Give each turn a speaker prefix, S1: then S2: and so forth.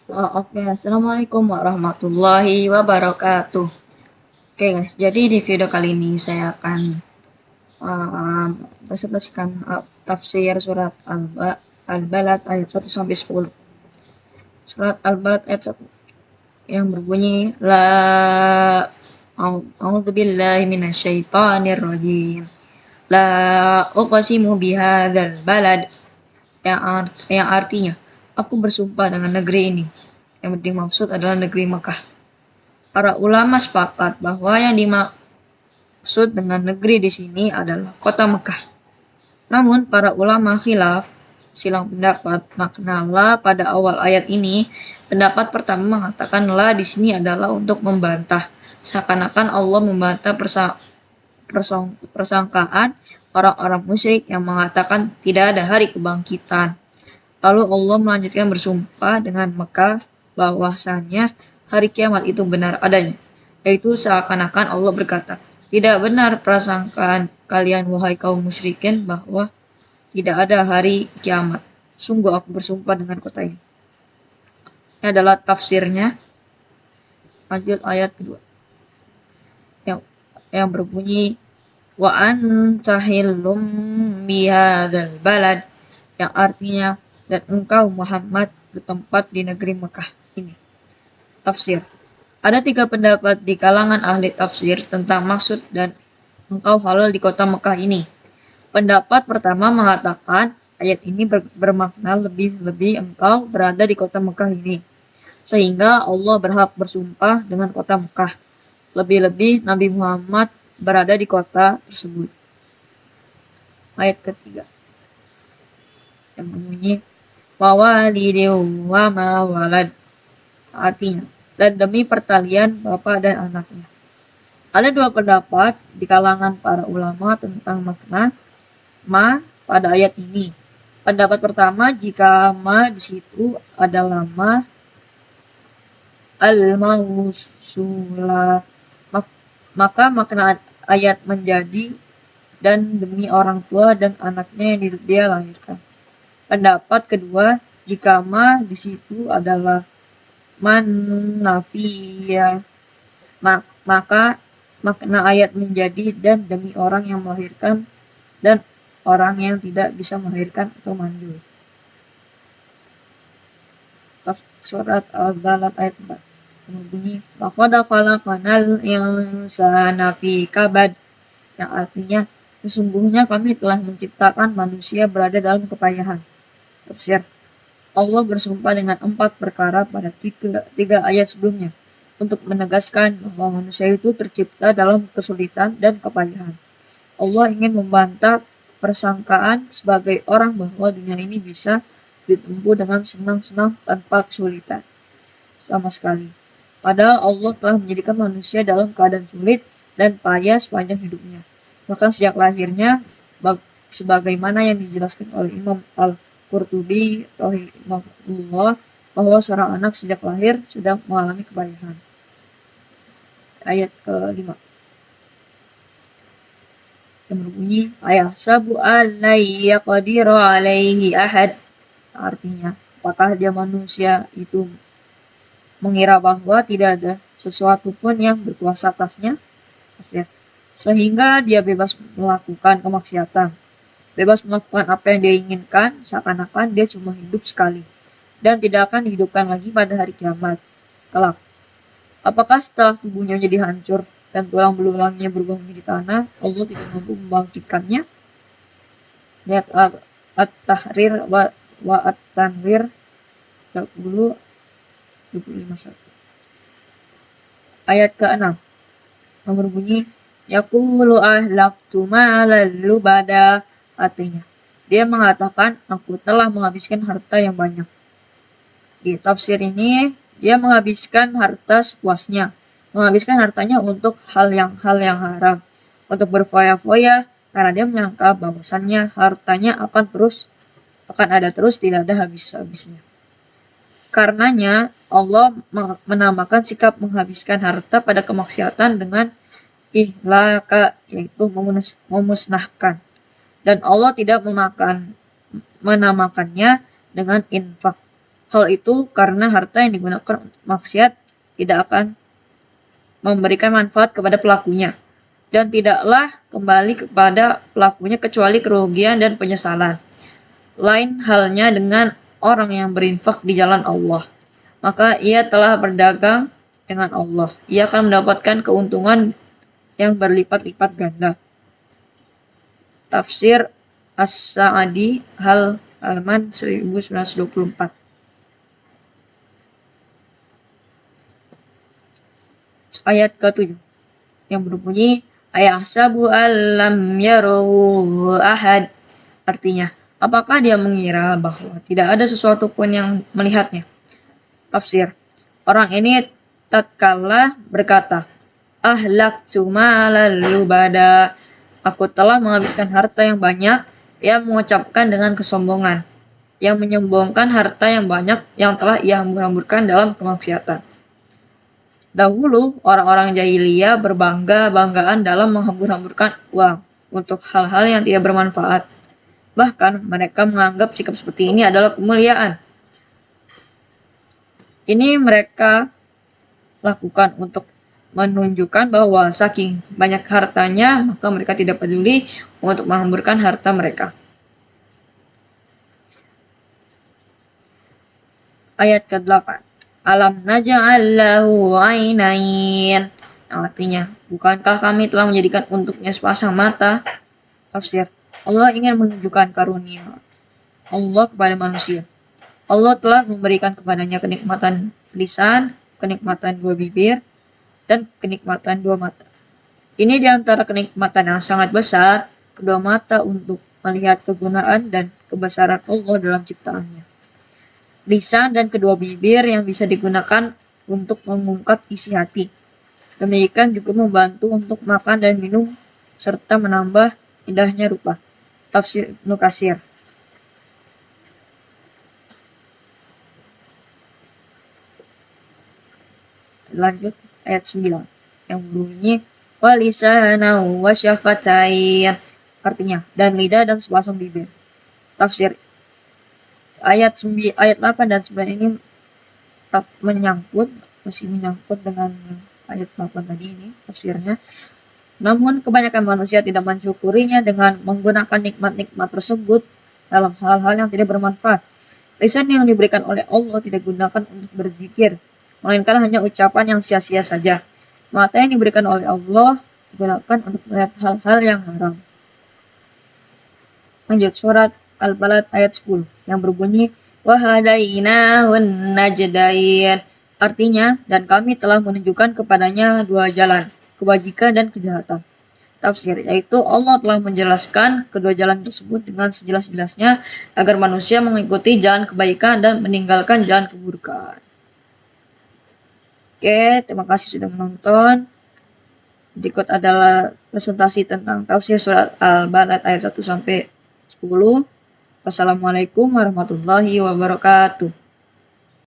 S1: Oke, Assalamualaikum warahmatullahi wabarakatuh. Oke guys, jadi di video kali ini saya akan uh, presentasikan tafsir surat Al-Balad ayat 1 sampai 10. Surat Al-Balad ayat 1 yang berbunyi A'udzubillahi minasyaitonirrajim. La uqsimu bihadzal balad, yang artinya aku bersumpah dengan negeri ini. Yang dimaksud adalah negeri Mekah. Para ulama sepakat bahwa yang dimaksud dengan negeri di sini adalah kota Mekah. Namun para ulama khilaf, silang pendapat, makna la pada awal ayat ini. Pendapat pertama mengatakan la di sini adalah untuk membantah, seakan-akan Allah membantah persangkaan orang-orang musyrik yang mengatakan tidak ada hari kebangkitan. Lalu Allah melanjutkan bersumpah dengan Mekah bahwasanya hari kiamat itu benar adanya. Yaitu seakan-akan Allah berkata, tidak benar prasangkaan kalian wahai kaum musyrikin bahwa tidak ada hari kiamat. Sungguh aku bersumpah dengan kota ini. Ini adalah tafsirnya. Lanjut ayat kedua. Yang berbunyi wa antahillum bihadzal balad, yang artinya dan engkau Muhammad bertempat di negeri Mekah ini. Tafsir. Ada 3 pendapat di kalangan ahli tafsir tentang maksud dan engkau halal di kota Mekah ini. Pendapat pertama mengatakan ayat ini bermakna lebih-lebih engkau berada di kota Mekah ini, sehingga Allah berhak bersumpah dengan kota Mekah. Lebih-lebih Nabi Muhammad berada di kota tersebut. Ayat ketiga yang berbunyi wawalidin wa ma walad, artinya dan demi pertalian bapak dan anaknya. Ada 2 pendapat di kalangan para ulama tentang makna ma pada ayat ini. Pendapat pertama, jika ma di situ adalah ma al-mausula, maka makna ayat menjadi dan demi orang tua dan anaknya yang dia lahirkan. Pendapat kedua, jika ma di situ adalah man nafiyah, maka makna ayat menjadi dan demi orang yang melahirkan dan orang yang tidak bisa melahirkan atau mandul. Surat Al-Balad ayat 4 berbunyi laqad khalaqnal insana fi kabad, yang artinya sesungguhnya kami telah menciptakan manusia berada dalam kepayahan. Tafsir. Allah bersumpah dengan 4 perkara pada 3 ayat sebelumnya untuk menegaskan bahwa manusia itu tercipta dalam kesulitan dan kepayahan. Allah ingin membantah persangkaan sebagai orang bahwa dunia ini bisa ditempuh dengan senang-senang tanpa kesulitan sama sekali. Padahal Allah telah menjadikan manusia dalam keadaan sulit dan payah sepanjang hidupnya. Bahkan sejak lahirnya, sebagaimana yang dijelaskan oleh Imam Al-Qurtubi rahimahullah, bahwa seorang anak sejak lahir sudah mengalami kepayahan. Ayat ke-5 yang berbunyi ayahsabu alai yaqdiru alaihi ahad, artinya apakah dia manusia itu mengira bahwa tidak ada sesuatu pun yang berkuasa atasnya, sehingga dia bebas melakukan kemaksiatan, bebas melakukan apa yang dia inginkan, seakan-akan dia cuma hidup sekali dan tidak akan dihidupkan lagi pada hari kiamat kelak. Apakah setelah tubuhnya jadi hancur dan tulang belulangnya berubah menjadi tanah, Allah tidak mampu membangkitkannya? Lihat At-Tahrir wa At-Tanwir 25:1. Ayat ke-6 yang berbunyi yaqulu ahlaktu malal lubada, artinya dia mengatakan aku telah menghabiskan harta yang banyak. Di tafsir ini dia menghabiskan harta sepuasnya, menghabiskan hartanya untuk hal yang haram, untuk berfoya-foya, karena dia menyangka bahwasannya hartanya akan ada terus, tidak ada habis-habisnya. Karenanya Allah menamakan sikap menghabiskan harta pada kemaksiatan dengan ihlaka, yaitu memusnahkan. Dan Allah tidak menamakannya dengan infak. Hal itu karena harta yang digunakan untuk maksiat tidak akan memberikan manfaat kepada pelakunya, dan tidaklah kembali kepada pelakunya kecuali kerugian dan penyesalan. Lain halnya dengan orang yang berinfak di jalan Allah, maka ia telah berdagang dengan Allah. Ia akan mendapatkan keuntungan yang berlipat-lipat ganda. Tafsir As-Sa'adi halaman 1924. Ayat ke-7 yang berbunyi ayahsabu allam yarahu ahad. Artinya, apakah dia mengira bahwa tidak ada sesuatu pun yang melihatnya? Tafsir, orang ini tatkala berkata, ahlaktu malal lubada, aku telah menghabiskan harta yang banyak, ia mengucapkan dengan kesombongan, yang menyombongkan harta yang banyak yang telah ia hambur-hamburkan dalam kemaksiatan. Dahulu, orang-orang jahiliyah berbangga-banggaan dalam menghambur-hamburkan uang untuk hal-hal yang tidak bermanfaat. Bahkan, mereka menganggap sikap seperti ini adalah kemuliaan. Ini mereka lakukan untuk menunjukkan bahwa saking banyak hartanya, maka mereka tidak peduli untuk menghamburkan harta mereka. Ayat ke-8. Alam naj'al lahu 'ainain. Artinya, bukankah kami telah menjadikan untuknya sepasang mata? Tafsir, Allah ingin menunjukkan karunia Allah kepada manusia. Allah telah memberikan kepadanya kenikmatan lisan, kenikmatan dua bibir, dan kenikmatan dua mata. Ini diantara kenikmatan yang sangat besar, kedua mata untuk melihat kegunaan dan kebesaran Allah dalam ciptaannya. Lisan dan kedua bibir yang bisa digunakan untuk mengungkap isi hati. Demikian juga membantu untuk makan dan minum, serta menambah indahnya rupa. Tafsir Ibnu Katsir. Lanjut ayat 9 yang bunyi walisana wa syafatain. Artinya, dan lidah dan sepasang bibir. Tafsir ayat 8 dan 9 ini masih menyangkut dengan ayat 8 tadi ini tafsirnya. Namun kebanyakan manusia tidak mensyukurinya dengan menggunakan nikmat-nikmat tersebut dalam hal-hal yang tidak bermanfaat. Lisan yang diberikan oleh Allah tidak digunakan untuk berzikir, melainkan hanya ucapan yang sia-sia saja. Mata yang diberikan oleh Allah digunakan untuk melihat hal-hal yang haram. Lanjut surat Al-Balad ayat 10 yang berbunyi wahadainahun najdain. Artinya, dan kami telah menunjukkan kepadanya dua jalan, kebajikan dan kejahatan. Tafsir, yaitu Allah telah menjelaskan kedua jalan tersebut dengan sejelas-jelasnya agar manusia mengikuti jalan kebaikan dan meninggalkan jalan keburukan. Oke, terima kasih sudah menonton. Berikut adalah presentasi tentang tafsir surat Al-Balad ayat 1 sampai 10. Wassalamualaikum warahmatullahi wabarakatuh.